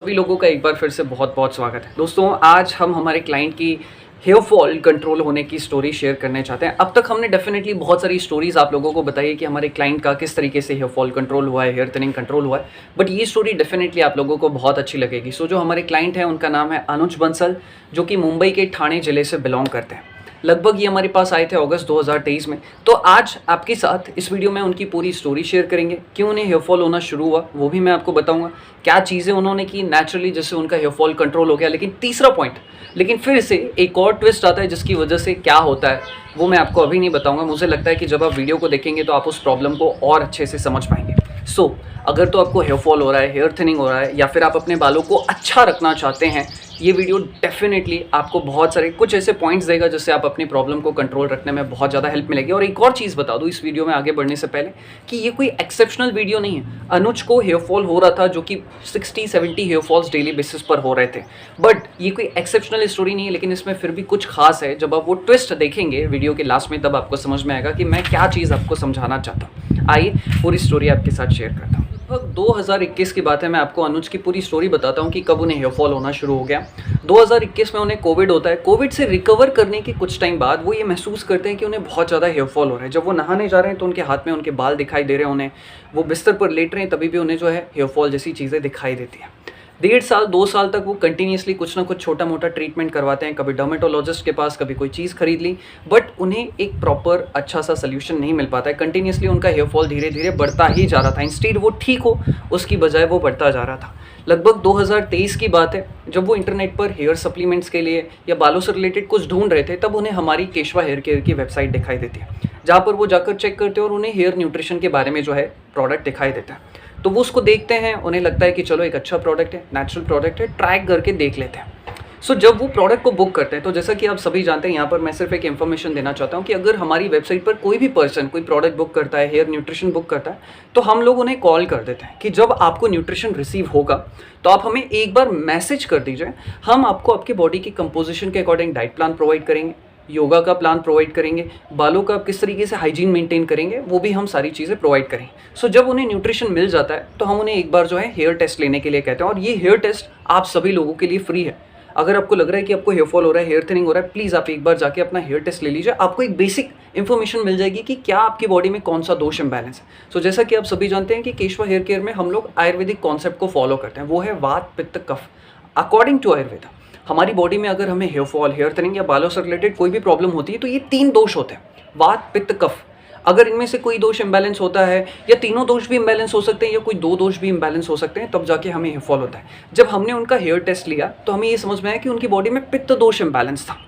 सभी लोगों का एक बार फिर से बहुत-बहुत स्वागत है। दोस्तों, आज हम हमारे क्लाइंट की हेयर फॉल कंट्रोल होने की स्टोरी शेयर करने चाहते हैं। अब तक हमने डेफ़िनेटली बहुत सारी स्टोरीज़ आप लोगों को बताई है कि हमारे क्लाइंट का किस तरीके से हेयर फॉल कंट्रोल हुआ है, हेयर थिनिंग कंट्रोल हुआ है। बट ये स्टोरी डेफ़िनेटली आप लोगों को बहुत अच्छी लगेगी। सो जो हमारे क्लाइंट हैं उनका नाम है अनुज बंसल, जो कि मुंबई के ठाणे ज़िले से बिलॉन्ग करते हैं। लगभग ये हमारे पास आए थे अगस्त 2023 में। तो आज आपके साथ इस वीडियो में उनकी पूरी स्टोरी शेयर करेंगे, क्यों उन्हें हेयर फॉल होना शुरू हुआ वो भी मैं आपको बताऊँगा। क्या चीज़ें उन्होंने की नेचुरली जिससे उनका हेयर फॉल कंट्रोल हो गया। लेकिन फिर से एक और ट्विस्ट आता है जिसकी वजह से क्या होता है वो मैं आपको अभी नहीं बताऊँगा। मुझे लगता है कि जब आप वीडियो को देखेंगे तो आप उस प्रॉब्लम को और अच्छे से समझ पाएँगे। सो अगर तो आपको हेयर फॉल हो रहा है, हेयर थिनिंग हो रहा है या फिर आप अपने बालों को अच्छा रखना चाहते हैं, ये वीडियो डेफ़िनेटली आपको बहुत सारे कुछ ऐसे पॉइंट्स देगा जिससे आप अपनी प्रॉब्लम को कंट्रोल रखने में बहुत ज़्यादा हेल्प मिलेगी। और एक और चीज़ बता दूँ इस वीडियो में आगे बढ़ने से पहले कि ये कोई एक्सेप्शनल वीडियो नहीं है। अनुज को हेयर फॉल हो रहा था जो कि 60-70 हेयर फॉल्स डेली बेसिस पर हो रहे थे। बट ये कोई एक्सेप्शनल स्टोरी नहीं है, लेकिन इसमें फिर भी कुछ खास है। जब आप वो ट्विस्ट देखेंगे वीडियो के लास्ट में तब आपको समझ में आएगा कि मैं क्या चीज़ आपको समझाना चाहता हूँ। आइए पूरी स्टोरी आपके साथ शेयर करता हूँ। लगभग 2021 की बात है। मैं आपको अनुज की पूरी स्टोरी बताता हूँ कि कब उन्हें हेयर फॉल होना शुरू हो गया। 2021 में उन्हें कोविड होता है। कोविड से रिकवर करने के कुछ टाइम बाद वो ये महसूस करते हैं कि उन्हें बहुत ज़्यादा हेयर फॉल हो रहा है। जब वो नहाने जा रहे हैं तो उनके हाथ में उनके बाल दिखाई दे रहे हैं उन्हें। वो बिस्तर पर लेट रहे हैं तभी भी उन्हें जो है हेयर फॉल जैसी चीज़ें दिखाई देती हैं। 1.5 साल 2 साल तक वो कंटिन्यूअसली कुछ ना कुछ छोटा-मोटा ट्रीटमेंट करवाते हैं। कभी डर्मेटोलॉजिस्ट के पास, कभी कोई चीज़ खरीद ली, बट उन्हें एक प्रॉपर अच्छा-सा सॉल्यूशन नहीं मिल पाता है। कंटिन्यूअसली उनका हेयर फॉल धीरे-धीरे बढ़ता ही जा रहा था। इंस्टेड वो ठीक हो, उसकी बजाय वो बढ़ता जा रहा था। लगभग 2023 की बात है, जब वो इंटरनेट पर हेयर सप्लीमेंट्स के लिए या बालों से रिलेटेड कुछ ढूँढ रहे थे, तब उन्हें हमारी केशवा हेयर केयर की वेबसाइट दिखाई देती है, जहाँ पर वो जाकर चेक करते हैं और उन्हें हेयर न्यूट्रिशन के बारे में जो है प्रोडक्ट दिखाई देता है। तो वो उसको देखते हैं, उन्हें लगता है कि चलो एक अच्छा प्रोडक्ट है, नेचुरल प्रोडक्ट है, ट्राई करके देख लेते हैं। सो जब वो प्रोडक्ट को बुक करते हैं, तो जैसा कि आप सभी जानते हैं, यहाँ पर मैं सिर्फ एक इन्फॉर्मेशन देना चाहता हूँ कि अगर हमारी वेबसाइट पर कोई भी पर्सन कोई प्रोडक्ट बुक करता है, हेयर न्यूट्रिशन बुक करता है, तो हम लोग उन्हें कॉल कर देते हैं कि जब आपको न्यूट्रिशन रिसीव होगा तो आप हमें एक बार मैसेज कर दीजिए। हम आपको आपके बॉडी की कंपोजिशन के अकॉर्डिंग डाइट प्लान प्रोवाइड करेंगे, योगा का प्लान प्रोवाइड करेंगे, बालों का आप किस तरीके से हाइजीन मेंटेन करेंगे वो भी हम सारी चीज़ें प्रोवाइड करेंगे। सो जब उन्हें न्यूट्रिशन मिल जाता है तो हम उन्हें एक बार जो है हेयर टेस्ट लेने के लिए कहते हैं, और ये हेयर टेस्ट आप सभी लोगों के लिए फ्री है। अगर आपको लग रहा है कि आपको हेयर फॉल हो रहा है, हेयर थिनिंग हो रहा है, प्लीज़ आप एक बार जाके अपना हेयर टेस्ट ले लीजिए। आपको एक बेसिक इन्फॉर्मेशन मिल जाएगी कि क्या आपकी बॉडी में कौन सा दोष इम्बैलेंस है। सो जैसा कि आप सभी जानते हैं कि केशवा हेयर केयर में हम लोग आयुर्वेदिक कॉन्सेप्ट को फॉलो करते हैं, वो है वात पित्त कफ। अकॉर्डिंग टू आयुर्वेदा हमारी बॉडी में अगर हमें हेयर फॉल, हेयर थिनिंग या बालों से रिलेटेड कोई भी प्रॉब्लम होती है तो ये 3 दोष होते हैं, वात पित्त कफ। अगर इनमें से कोई दोष इम्बैलेंस होता है या तीनों दोष भी इम्बैलेंस हो सकते हैं या कोई 2 दोष भी इम्बैलेंस हो सकते हैं, तब जाके हमें हेयर फॉल होता है। जब हमने उनका हेयर टेस्ट लिया तो हमें ये समझ में आया कि उनकी बॉडी में पित्त दोष इम्बैलेंस था।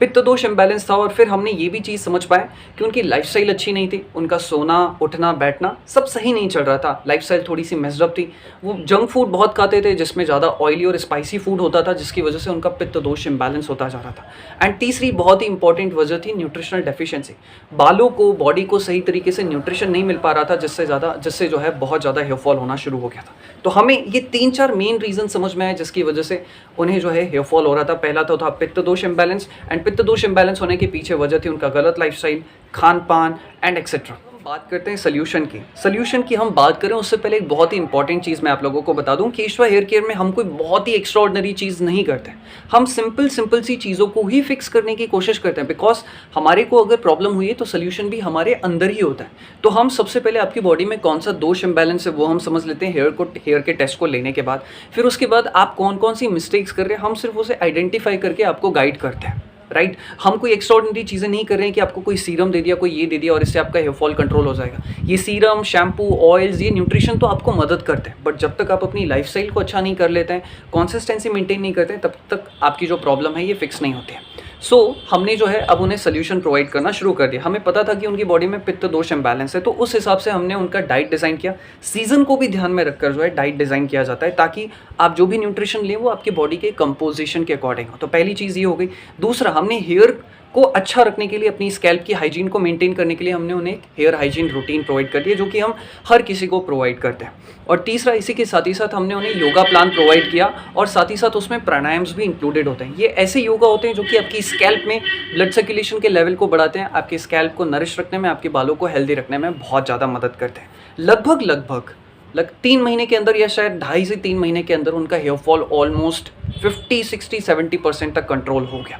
पित्त दोष इम्बैलेंस था, और फिर हमने ये भी चीज़ समझ पाया कि उनकी लाइफ़स्टाइल अच्छी नहीं थी। उनका सोना, उठना, बैठना सब सही नहीं चल रहा था। लाइफ़स्टाइल थोड़ी-सी मेस्ड अप थी। वो जंक फूड बहुत खाते थे जिसमें ज़्यादा ऑयली और स्पाइसी फूड होता था, जिसकी वजह से उनका पित्त दोष इम्बैलेंस होता जा रहा था। एंड तीसरी बहुत ही इंपॉर्टेंट वजह थी न्यूट्रिशनल डेफिशिएंसी। बालों को, बॉडी को सही तरीके से न्यूट्रिशन नहीं मिल पा रहा था, जिससे जो है बहुत ज़्यादा हेयर फॉल होना शुरू हो गया था। तो हमें ये 3-4 मेन रीज़न समझ में आए जिसकी वजह से उन्हें जो है हेयर फॉल हो रहा था। पहला तो था पित्त दोष इम्बैलेंस, एंड पित्त दोष इम्बैलेंस होने के पीछे वजह थी उनका गलत लाइफस्टाइल, खान-पान एंड एक्सेट्रा। बात करते हैं सॉल्यूशन की हम बात करें उससे पहले एक बहुत ही इंपॉर्टेंट चीज़ मैं आप लोगों को बता दूं। केशवा हेयर केयर में हम कोई बहुत ही एक्स्ट्राऑर्डिनरी चीज़ नहीं करते। हम सिंपल सी चीज़ों को ही फिक्स करने की कोशिश करते हैं, बिकॉज हमारे को अगर प्रॉब्लम हुई है तो सोल्यूशन भी हमारे अंदर ही होता है। तो हम सबसे पहले आपकी बॉडी में कौन सा दोष इम्बैलेंस है वो हम समझ लेते हैं हेयर के टेस्ट को लेने के बाद। फिर उसके बाद आप कौन कौन सी मिस्टेक्स कर रहे हैं हम सिर्फ उसे आइडेंटिफाई करके आपको गाइड करते हैं, राइट। हम कोई एक्स्ट्राऑर्डिनरी चीज़ें नहीं कर रहे हैं कि आपको कोई सीरम दे दिया, कोई ये दे दिया और इससे आपका हेयर फॉल कंट्रोल हो जाएगा। ये सीरम, शैम्पू, ऑयल्स, ये न्यूट्रिशन तो आपको मदद करते हैं, बट जब तक आप अपनी लाइफस्टाइल को अच्छा नहीं कर लेते हैं, कंसिस्टेंसी मेंटेन नहीं करते हैं, तब तक आपकी जो प्रॉब्लम है ये फिक्स नहीं होती है। सो हमने जो है अब उन्हें सोल्यूशन प्रोवाइड करना शुरू कर दिया। हमें पता था कि उनकी बॉडी में पित्त दोष इम्बैलेंस है, तो उस हिसाब से हमने उनका डाइट डिज़ाइन किया। सीज़न को भी ध्यान में रखकर जो है डाइट डिज़ाइन किया जाता है, ताकि आप जो भी न्यूट्रिशन लें वो आपकी बॉडी के कंपोजिशन के अकॉर्डिंग हो। तो पहली चीज़ ये हो गई। दूसरा, हमने हेयर को अच्छा रखने के लिए, अपनी स्कैल्प की हाइजीन को मेंटेन करने के लिए हमने उन्हें हेयर हाइजीन रूटीन प्रोवाइड कर दिया, जो कि हम हर किसी को प्रोवाइड करते हैं। और तीसरा, इसी के साथ ही साथ हमने उन्हें योगा प्लान प्रोवाइड किया, और साथ ही साथ उसमें प्राणायाम्स भी इंक्लूडेड होते हैं। ये ऐसे योगा होते हैं जो कि आपकी स्कैल्प में ब्लड सर्कुलेशन के लेवल को बढ़ाते हैं, आपके स्कैल्प को नरिश रखने में, आपके बालों को हेल्दी रखने में बहुत ज़्यादा मदद करते हैं। लगभग लग 3 महीने के अंदर या शायद 2.5 से 3 महीने के अंदर उनका हेयर फॉल ऑलमोस्ट 50, 60, 70% तक कंट्रोल हो गया।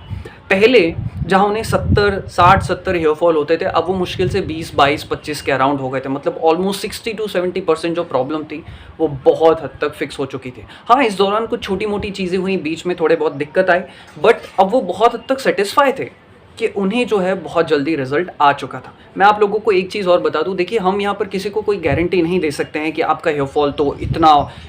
पहले जहाँ उन्हें 60-70 हेयर फॉल होते थे, अब वो मुश्किल से 20, 22, 25 के अराउंड हो गए थे। मतलब ऑलमोस्ट 60 to 70% जो प्रॉब्लम थी वो बहुत हद तक फिक्स हो चुकी थी। हाँ, इस दौरान कुछ छोटी मोटी चीज़ें हुई, बीच में थोड़े बहुत दिक्कत आई, बट अब वो बहुत हद तक सेटिस्फाई थे कि उन्हें जो है बहुत जल्दी रिजल्ट आ चुका था। मैं आप लोगों को एक चीज़ और बता दूं, देखिए हम यहाँ पर किसी को कोई गारंटी नहीं दे सकते हैं कि आपका हेयर फॉल तो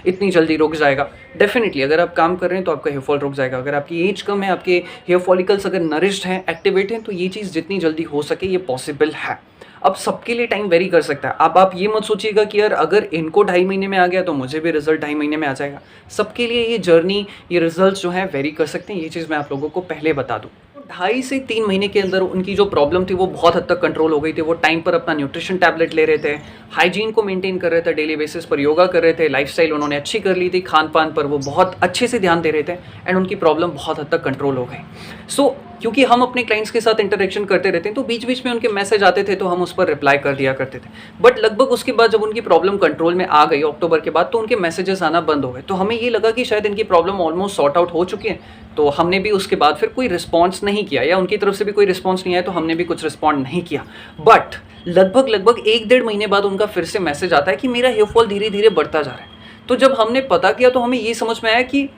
इतनी जल्दी रुक जाएगा। डेफिनेटली अगर आप काम कर रहे हैं तो आपका हेयर फॉल रुक जाएगा। अगर आपकी एज कम है, आपके हेयर फॉलिकल्स अगर नरिश्ड हैं, एक्टिवेट हैं, तो ये चीज़ जितनी जल्दी हो सके ये पॉसिबल है। अब सबके लिए टाइम वेरी कर सकता है। अब आप ये मत सोचिएगा कि यार अगर इनको 2.5 महीने में आ गया तो मुझे भी रिजल्ट 2.5 महीने में आ जाएगा। सबके लिए ये जर्नी, ये रिजल्ट्स जो हैं वेरी कर सकते हैं। ये चीज़ मैं आप लोगों को पहले बता दूँ। 2.5 से 3 महीने के अंदर उनकी जो प्रॉब्लम थी वो बहुत हद तक कंट्रोल हो गई थी। वो टाइम पर अपना न्यूट्रिशन टैबलेट ले रहे थे, हाइजीन को मेंटेन कर रहे थे, डेली बेसिस पर योगा कर रहे थे, लाइफस्टाइल उन्होंने अच्छी कर ली थी, खान पान पर वो बहुत अच्छे से ध्यान दे रहे थे एंड उनकी प्रॉब्लम बहुत हद तक कंट्रोल हो गई। क्योंकि हम अपने क्लाइंट्स के साथ इंटरेक्शन करते रहते हैं तो बीच बीच में उनके मैसेज आते थे तो हम उस पर रिप्लाई कर दिया करते थे। बट लगभग उसके बाद जब उनकी प्रॉब्लम कंट्रोल में आ गई अक्टूबर के बाद, तो उनके मैसेजेस आना बंद हो गए। तो हमें ये लगा कि शायद इनकी प्रॉब्लम ऑलमोस्ट सॉर्ट आउट हो चुकी है, तो हमने भी उसके बाद फिर कोई रिस्पॉन्स नहीं किया, या उनकी तरफ से भी कोई रिस्पॉन्स नहीं आया तो हमने भी कुछ रिस्पॉन्ड नहीं किया। बट लगभग 1-1.5 महीने बाद उनका फिर से मैसेज आता है कि मेरा हेयर फॉल धीरे धीरे बढ़ता जा रहा है। तो जब हमने पता किया तो हमें ये समझ में आया कि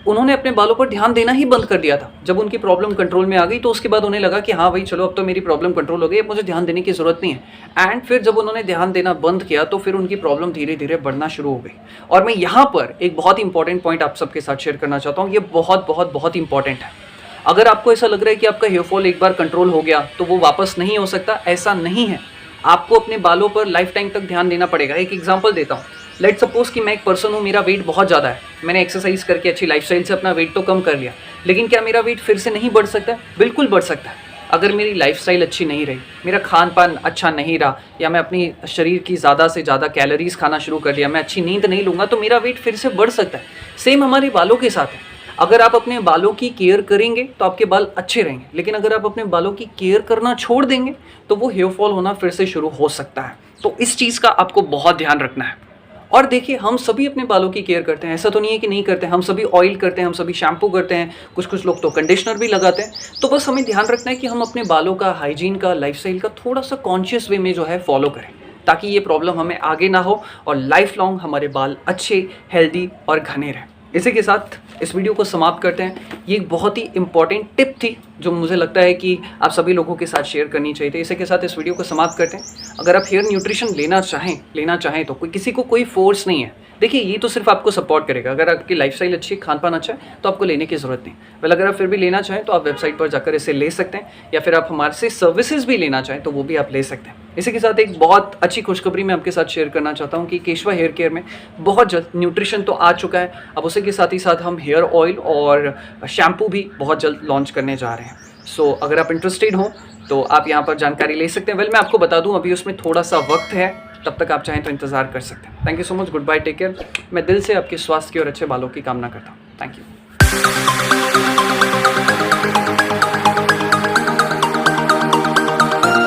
उन्होंने अपने बालों पर ध्यान देना ही बंद कर दिया था। जब उनकी प्रॉब्लम कंट्रोल में आ गई तो उसके बाद उन्हें लगा कि हाँ भाई चलो अब तो मेरी प्रॉब्लम कंट्रोल हो गई, अब मुझे ध्यान देने की ज़रूरत नहीं है। एंड फिर जब उन्होंने ध्यान देना बंद किया तो फिर उनकी प्रॉब्लम धीरे धीरे बढ़ना शुरू हो गई। और मैं यहाँ पर एक बहुत इंपॉर्टेंट पॉइंट आप सबके साथ शेयर करना चाहता हूँ। ये बहुत इंपॉर्टेंट है। अगर आपको ऐसा लग रहा है कि आपका हेयर फॉल एक बार कंट्रोल हो गया तो वो वापस नहीं हो सकता, ऐसा नहीं है। आपको अपने बालों पर लाइफ टाइम तक ध्यान देना पड़ेगा। एक एग्जांपल देता हूँ। लेट सपोज कि मैं एक पर्सन हूँ, मेरा वेट बहुत ज़्यादा है, मैंने एक्सरसाइज करके अच्छी लाइफस्टाइल से अपना वेट तो कम कर लिया, लेकिन क्या मेरा वेट फिर से नहीं बढ़ सकता? बिल्कुल बढ़ सकता है। अगर मेरी लाइफस्टाइल अच्छी नहीं रही, मेरा खान पान अच्छा नहीं रहा, या मैं अपनी शरीर की ज़्यादा से ज़्यादा कैलोरीज खाना शुरू कर दिया, मैं अच्छी नींद नहीं लूँगा, तो मेरा वेट फिर से बढ़ सकता है। सेम हमारे बालों के साथ है। अगर आप अपने बालों की केयर करेंगे तो आपके बाल अच्छे रहेंगे, लेकिन अगर आप अपने बालों की केयर करना छोड़ देंगे तो वो हेयर फॉल होना फिर से शुरू हो सकता है। तो इस चीज़ का आपको बहुत ध्यान रखना है। और देखिए, हम सभी अपने बालों की केयर करते हैं, ऐसा तो नहीं है कि नहीं करते। हम सभी ऑयल करते हैं, हम सभी शैम्पू करते हैं, कुछ लोग तो कंडीशनर भी लगाते हैं। तो बस हमें ध्यान रखना है कि हम अपने बालों का, हाइजीन का, लाइफस्टाइल का थोड़ा सा कॉन्शियस वे में जो है फॉलो करें, ताकि ये प्रॉब्लम हमें आगे ना हो और लाइफ लॉन्ग हमारे बाल अच्छे, हेल्दी और घने रहें। इसी के साथ इस वीडियो को समाप्त करते हैं। ये एक बहुत ही इंपॉर्टेंट टिप थी जो मुझे लगता है कि आप सभी लोगों के साथ शेयर करनी चाहिए थी। इसी के साथ इस वीडियो को समाप्त करते हैं। अगर आप हेयर न्यूट्रिशन लेना चाहें तो किसी को कोई फोर्स नहीं है। देखिए, ये तो सिर्फ आपको सपोर्ट करेगा। अगर आपकी लाइफस्टाइल अच्छी है, खान पान अच्छा है, तो आपको लेने की ज़रूरत नहीं। वेल, अगर आप फिर भी लेना चाहें तो आप वेबसाइट पर जाकर इसे ले सकते हैं, या फिर आप हमारे से सर्विसेज भी लेना चाहें तो वो भी आप ले सकते हैं। इसी के साथ एक बहुत अच्छी खुशखबरी मैं आपके साथ शेयर करना चाहता हूँ कि केशवा हेयर केयर में बहुत जल्द न्यूट्रिशन तो आ चुका है। अब उसी के साथ ही साथ हम हेयर ऑयल और शैम्पू भी बहुत जल्द लॉन्च करने जा रहे हैं। सो अगर आप इंटरेस्टेड हो तो आप यहाँ पर जानकारी ले सकते हैं। वेल, मैं आपको बता दूँ अभी उसमें थोड़ा सा वक्त है, तब तक आप चाहें तो इंतज़ार कर सकते हैं। Thank you so much, good bye, take care. मैं दिल से आपके स्वास्थ्य की और अच्छे बालों की कामना करता हूँ। Thank you.